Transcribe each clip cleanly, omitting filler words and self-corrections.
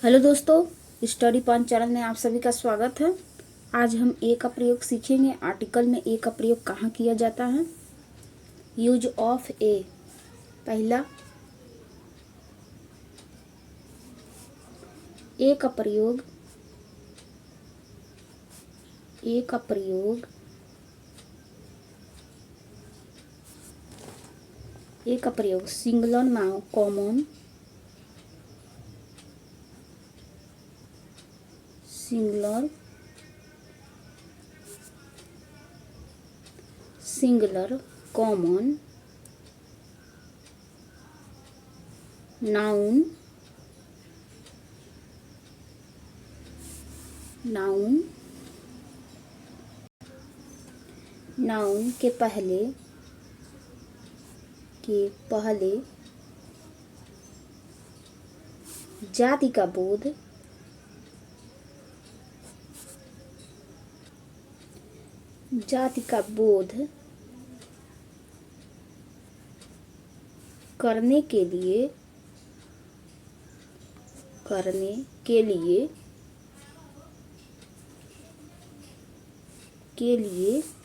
Hello दोस्तों, study point channel में आप सभी का स्वागत है। आज हम ए का प्रयोग सीखेंगे। आर्टिकल में ए का प्रयोग कहाँ किया जाता है। यूज ऑफ ए। पहला, ए का प्रयोग singular noun common singular common noun के पहले जाति का बोध करने के लिए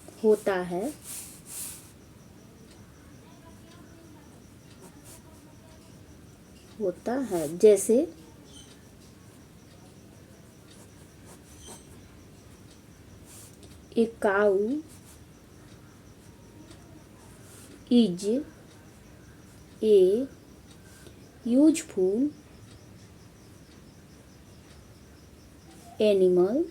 होता है जैसे ए काऊ इज ए यूजफुल एनिमल।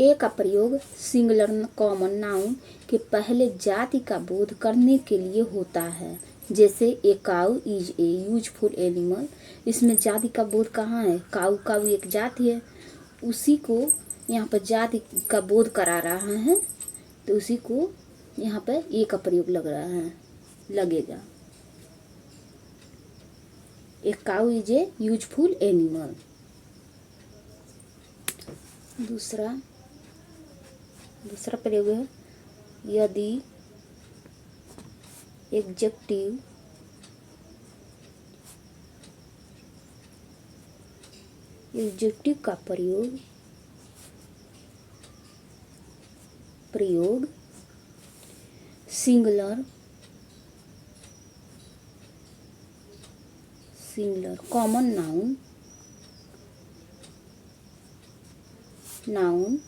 ए का प्रयोग सिंगुलर कॉमन नाउन के पहले जाति का बोध करने के लिए होता है, जैसे ए काऊ इज ए यूजफुल एनिमल। इसमें जाति का बोध कहाँ है? काऊ एक जाति है, उसी को यहाँ पर जाति का बोध करा रहा है, तो उसी को यहाँ पर ए का प्रयोग लगेगा। ए काऊ इज ए यूजफुल एनिमल। दूसरा प्रयोग है, यदि एडजेक्टिव का प्रयोग सिंगुलर कॉमन नाउन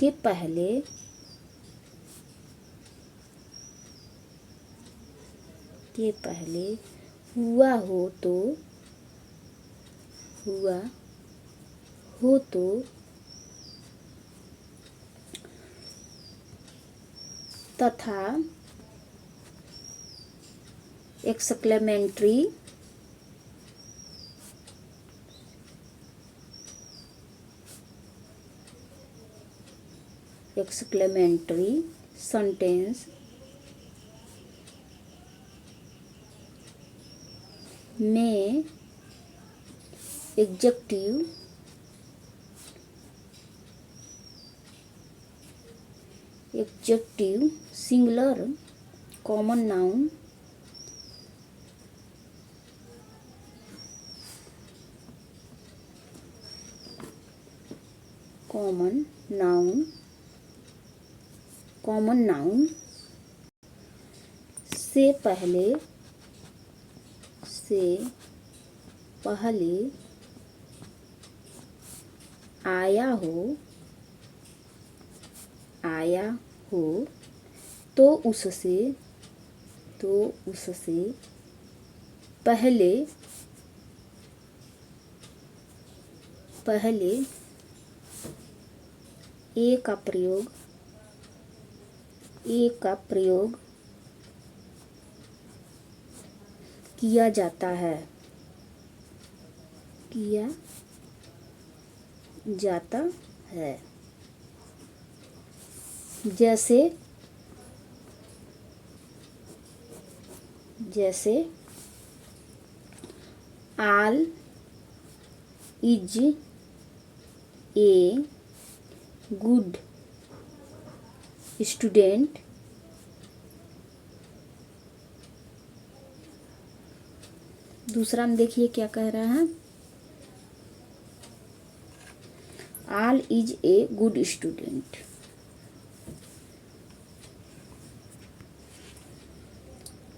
के पहले हुआ हो तो तथा एक्सक्लेमेटरी सेंटेंस में एडजेक्टिव सिंगुलर कॉमन नाउन से पहले आया हो तो उससे पहले ए का प्रयोग किया जाता है। जैसे all is a good student दूसरा में देखिए क्या कह रहा है, all is a good student.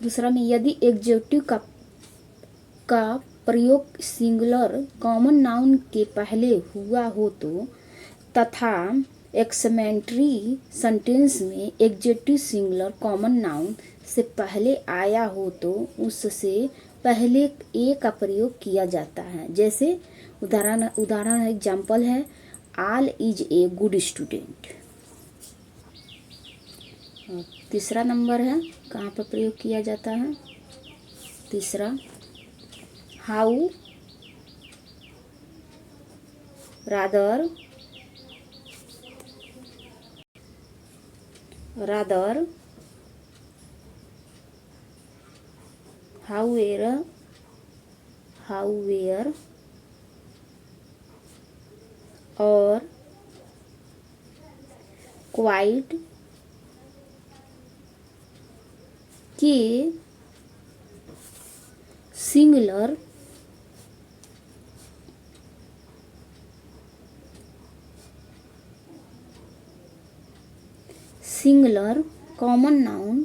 दूसरा में यदि एडजेक्टिव का प्रयोग सिंगुलर कॉमन नाउन के पहले हुआ हो तो तथा एक्सक्लेमेटरी सेंटेंस में एडजेक्टिव सिंगुलर कॉमन नाउन से पहले आया हो तो उससे पहले ए का प्रयोग किया जाता है। जैसे उदाहरण एग्जाम्पल है, all is a good student. तीसरा नंबर है, कहाँ पर प्रयोग किया जाता है, तीसरा, हाउ रादर however और क्वाइट के सिंगुलर कॉमन नाउन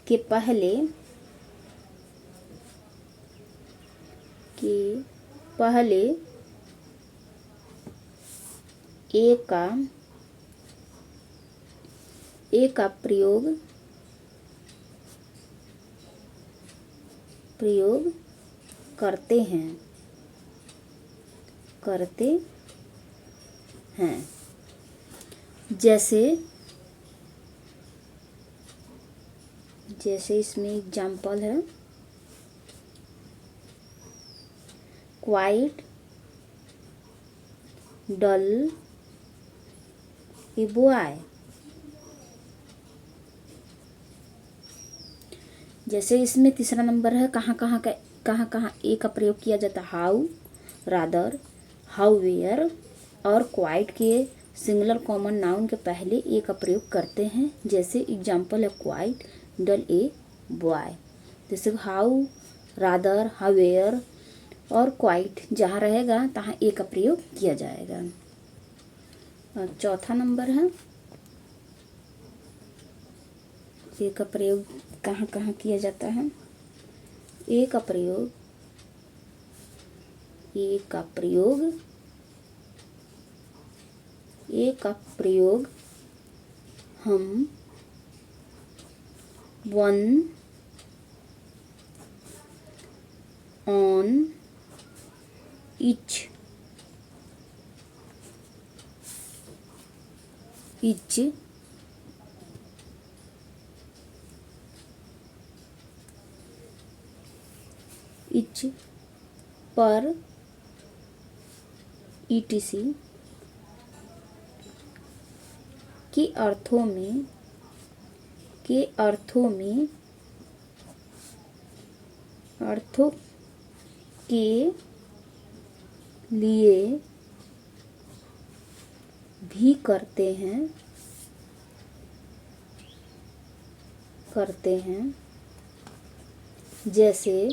के पहले ए का प्रयोग करते हैं। जैसे इसमें एग्जाम्पल है, क्वाइट डल ए बॉय। जैसे इसमें तीसरा नंबर है, कहाँ कहाँ ए का प्रयोग किया जाता है, हाउ रादर हाउवेयर और क्वाइट के सिंगुलर कॉमन नाउन के पहले ए का प्रयोग करते हैं। जैसे एग्जाम्पल है, क्वाइट डल ए बॉय। जैसे हाउ रादर हाउवेयर और क्वाइट जहाँ रहेगा तहाँ ए का प्रयोग किया जाएगा। और चौथा नंबर है, ए का प्रयोग कहाँ कहाँ किया जाता है, ए का प्रयोग हम वन ऑन each पर etc के अर्थों के लिए भी करते हैं। जैसे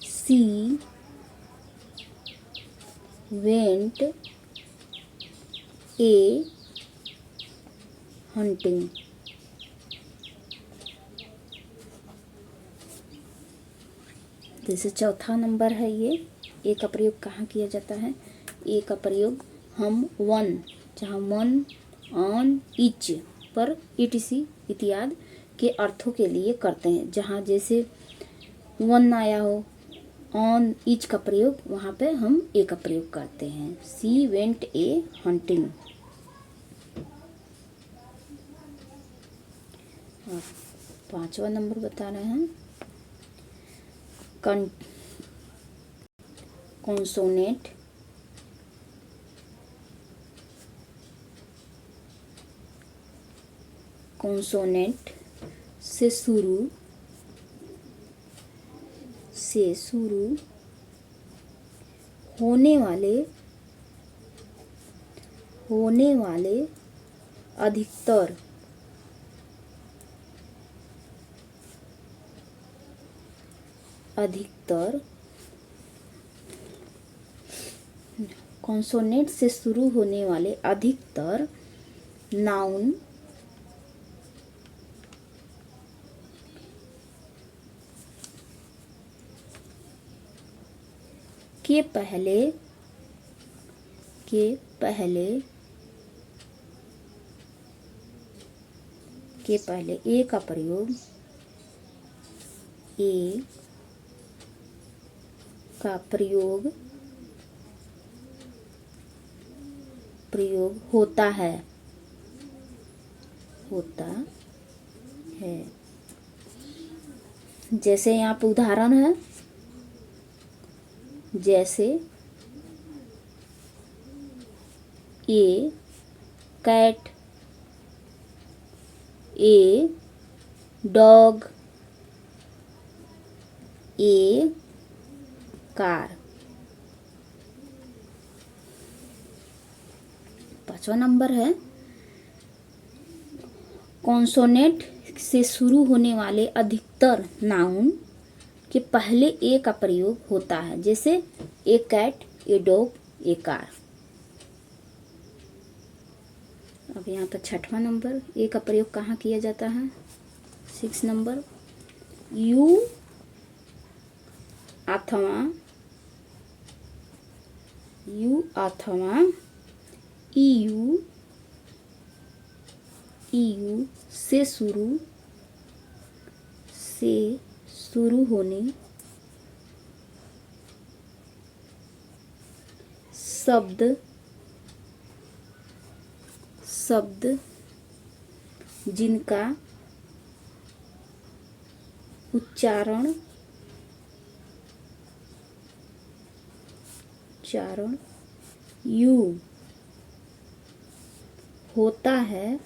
सी वेंट ए हंटिंग। जैसे चौथा नंबर है ये, ए का प्रयोग कहाँ किया जाता है, ए का प्रयोग हम वन, जहाँ वन ऑन ईच पर etc इत्यादि के अर्थों के लिए करते हैं। जहाँ जैसे वन आया हो, ऑन ईच का प्रयोग वहाँ पे हम ए का प्रयोग करते हैं। She went A hunting. और पांचवा नंबर बता रहे हैं, कॉन्सोनेंट से शुरू होने वाले अधिकतर कॉन्सोनेंट से शुरू होने वाले अधिकतर नाउन के पहले ए का प्रयोग होता है। जैसे यहाँ पे उदाहरण है, जैसे a cat, a dog, a car. 5वां नंबर है, कॉन्सोनेंट से शुरू होने वाले अधिकतर नाउन के पहले ए का प्रयोग होता है। जैसे a cat, a dog, a car. अब यहाँ पर 6वां नंबर, ए का प्रयोग कहाँ किया जाता है? 6 नंबर, यू अथवा ईयू से शुरू होने शब्द जिनका उच्चारण यू होता है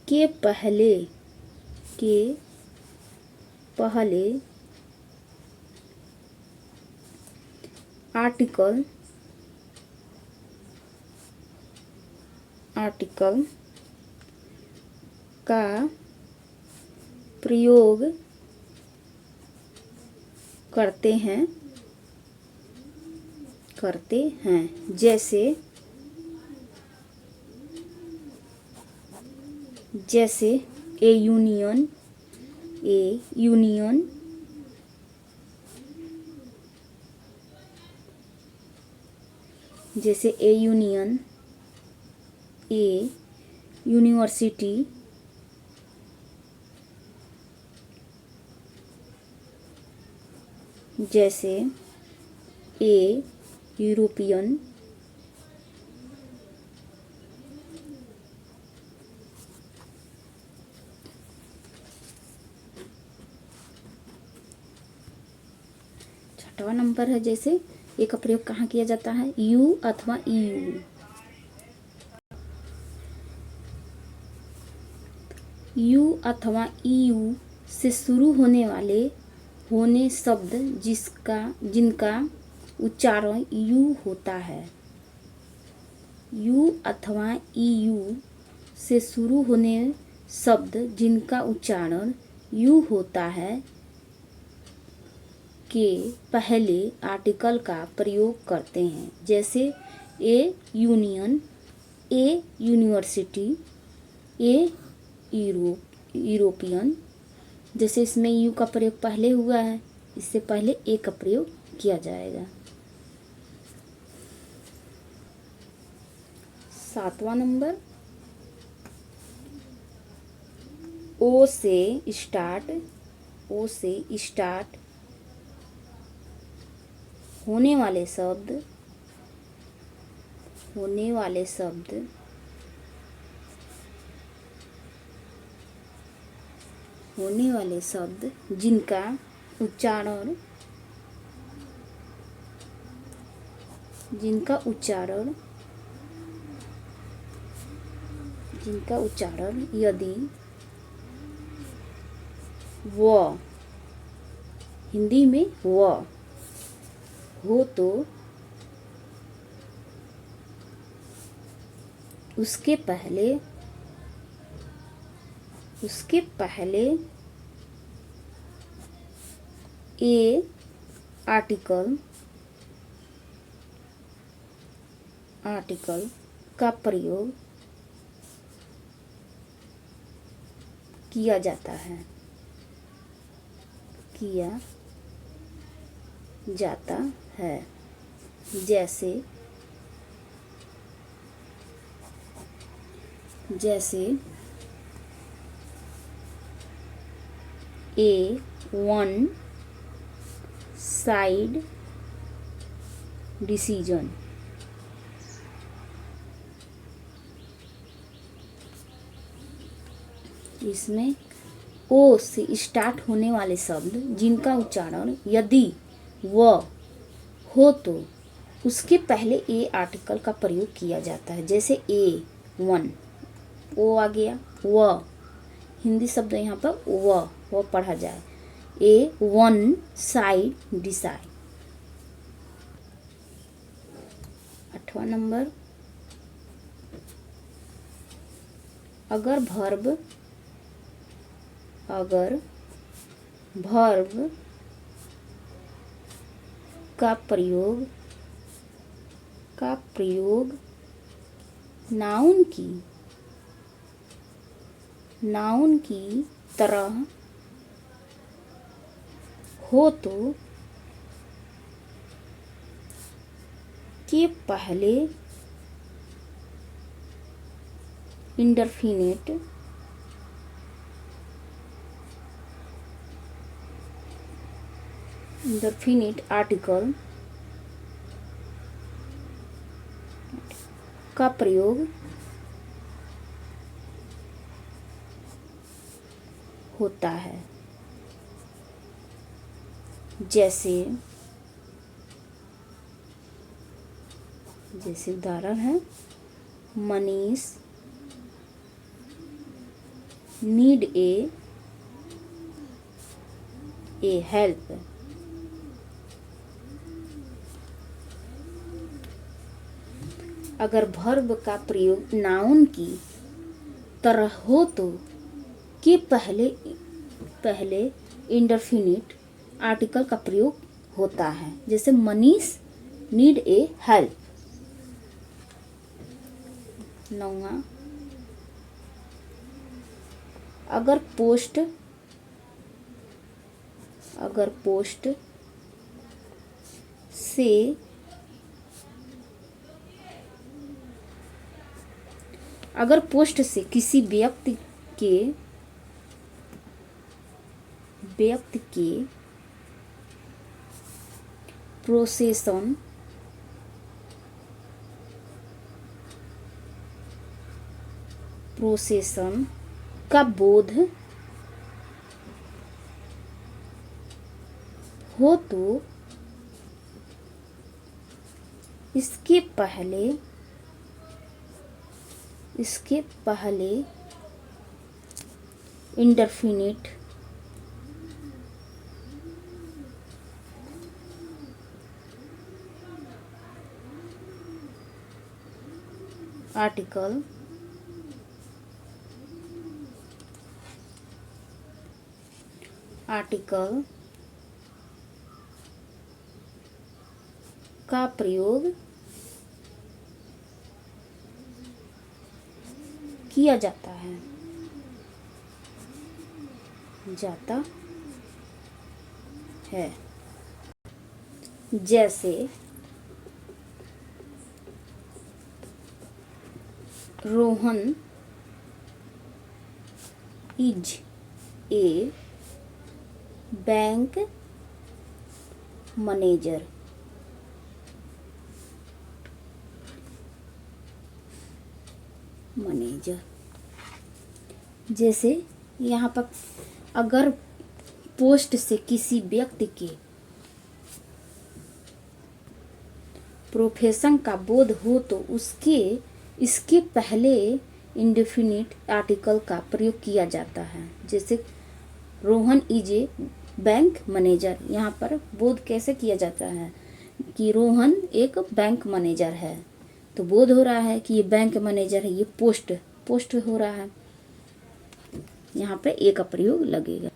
के पहले आर्टिकल का प्रयोग करते हैं। जैसे ए यूनियन, जैसे ए यूनियन, ए यूनिवर्सिटी, जैसे ए यूरोपियन, छठवां नंबर है, जैसे ए का प्रयोग कहाँ किया जाता है? यू अथवा ईयू। यू अथवा ईयू से शुरू होने शब्द जिनका उच्चारण यू होता है। यू अथवा ईयू से शुरू होने शब्द जिनका उच्चारण यू होता है के पहले आर्टिकल का प्रयोग करते हैं। जैसे A union, A university, A European. जैसे इसमें यू का प्रयोग पहले हुआ है, इससे पहले ए का प्रयोग किया जाएगा। 7वां नंबर, ओ से स्टार्ट होने वाले शब्द जिनका जिनका उच्चारण यदि व, हिंदी में व हो तो उसके पहले ए आर्टिकल का प्रयोग किया जाता है जैसे ए वन साइड डिसीजन। इसमें ओ से स्टार्ट होने वाले शब्द जिनका उच्चारण यदि व हो तो उसके पहले ए आर्टिकल का प्रयोग किया जाता है। जैसे ए वन, ओ आ गया, व हिंदी शब्द यहाँ पर व पढ़ा जाए। ए वन साइड डिसाइड। 8वां नंबर, अगर भर्ब का प्रयोग नाउन की तरह हो तो के पहले इंडेफिनिट आर्टिकल का प्रयोग होता है। जैसे उदाहरण है, मनीष नीड ए हेल्प। अगर वर्ब का प्रयोग नाउन की तरह हो तो के पहले इंडेफिनिट आर्टिकल का प्रयोग होता है। जैसे मनीष नीड ए हेल्प। 9वां, अगर पोस्ट से किसी व्यक्ति के प्रोसेसन का बोध हो तो इसके पहले इंडेफिनिट आर्टिकल का प्रयोग किया जाता है। जैसे Rohan is a bank manager. जैसे यहाँ पर अगर पोस्ट से किसी व्यक्ति के प्रोफेशन का बोध हो तो इसके पहले इंडेफिनिट आर्टिकल का प्रयोग किया जाता है। जैसे Rohan is a bank manager, यहाँ पर बोध कैसे किया जाता है कि रोहन एक बैंक मैनेजर है, तो बोध हो रहा है कि ये बैंक मैनेजर है, ये पोस्ट हो रहा है, यहाँ पे ए का प्रयोग लगेगा।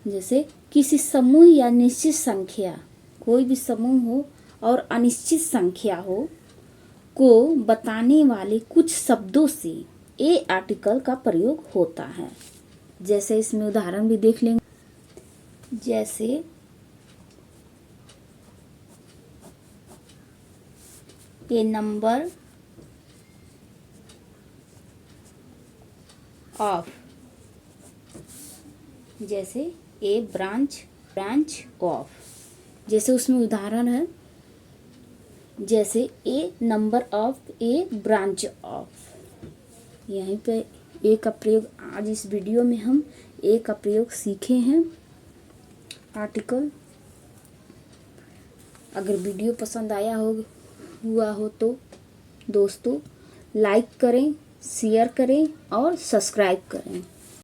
जैसे किसी समूह या निश्चित संख्या, कोई भी समूह हो और अनिश्चित संख्या हो को बताने वाले कुछ शब्दों से ए आर्टिकल का प्रयोग होता है। जैसे इसमें उदाहरण भी देख लेंगे, जैसे ए नंबर ऑफ, जैसे ए ब्रांच ऑफ, जैसे उसमें उदाहरण है जैसे a number of a branch of. यहीं पे ए का प्रयोग, आज इस वीडियो में हम ए का प्रयोग सीखे हैं आर्टिकल। अगर वीडियो पसंद आया हुआ हो तो दोस्तों लाइक करें, शेयर करें और सब्सक्राइब करें।